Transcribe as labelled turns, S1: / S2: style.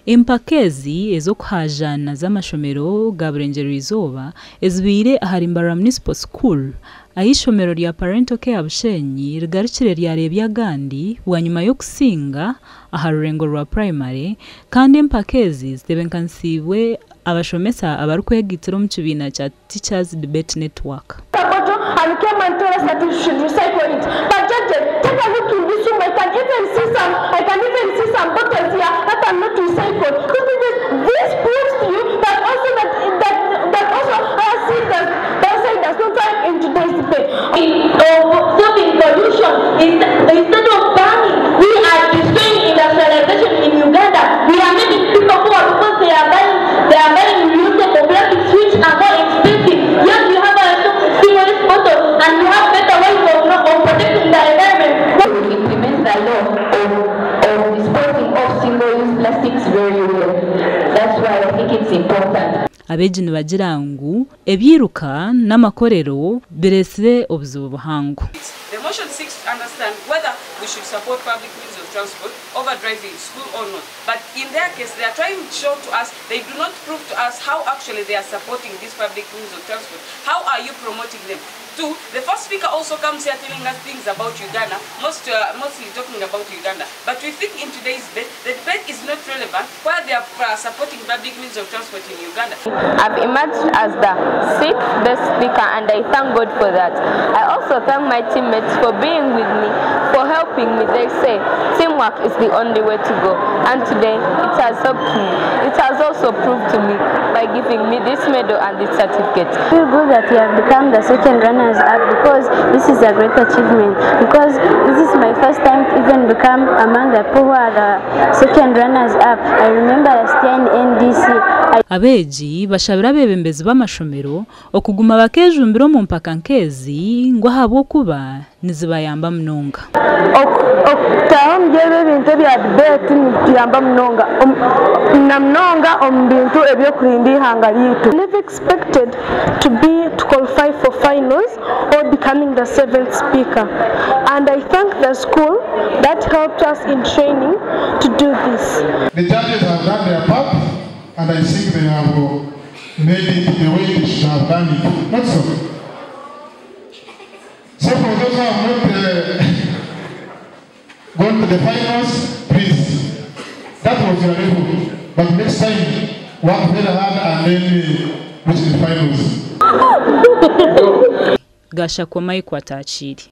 S1: Impakezi ezokuhajana z'amashomero ga Burengero Izoba ezibire aharimbara Municipal School ayishomero rya Parental Care Bushenyi rigarukire ryarebye agandi bwanyuma yo kusinga aharurengo rwa primary kandi impakezi zitebenkansiwe abashomesa abarukwegitira mu kibina cha Teachers Debate Network.
S2: And came and told us that we should recycle it. But judge, take a look in this room. I can even see some bottles here that are not recycled. This proves to you that also that also our sisters downside does not thrive in today's debate. Stopping pollution instead of banning, we are destroying industrialization in Uganda. We are making people poor because they are buying reusable plastics which are more expensive. Yet we have a single-use bottle and we have better ways of protecting the environment. We implement the law of disposing of single-use plastics very well. That's why I think it's important.
S1: Abejini bagirangu ebyiruka n'amakorero beresire obuzibu buhangu.
S3: The motion seeks to understand whether we should support public means of transport over driving school or not. But in their case, they are trying to show to us, they do not prove to us how actually they are supporting these public means of transport. How are you promoting them? Two, the first speaker also comes here telling us things about Uganda, mostly talking about Uganda. But we think in today's debate, the debate is not relevant where they are supporting public means of transport in Uganda.
S4: I've emerged as the sixth best speaker and I thank God for that. I also thank my teammates for being with me, for helping me. They say teamwork is the only way to go. And today it has helped me. It has also proved to me by giving me this medal and this certificate.
S5: I feel good that we have become the second runners up because this is a great achievement. Because this is my first time to even become among the people who are the second runners up. I remember last year in NDC.
S1: Abeji bashabira bebembezi b'amashomero okuguma bakejumbiro mu mpaka nkezi ngo habo kuba nizibayamba mnonga.
S2: Okutahombyebe bintu bya debate nituyamba mnonga na mnonga ombintu ebyo kurindi ihanga litu. Never expected to qualify for finals or becoming the seventh speaker, and I thank the school that helped us in training to do this.
S6: The judges have done their part, and I think they have made it the way they should have done it. Not so. So for those who have not gone to the finals, please, that was your level. But next time, work very hard and then reach the finals.
S1: Gasha kwa mai kwa tachiri.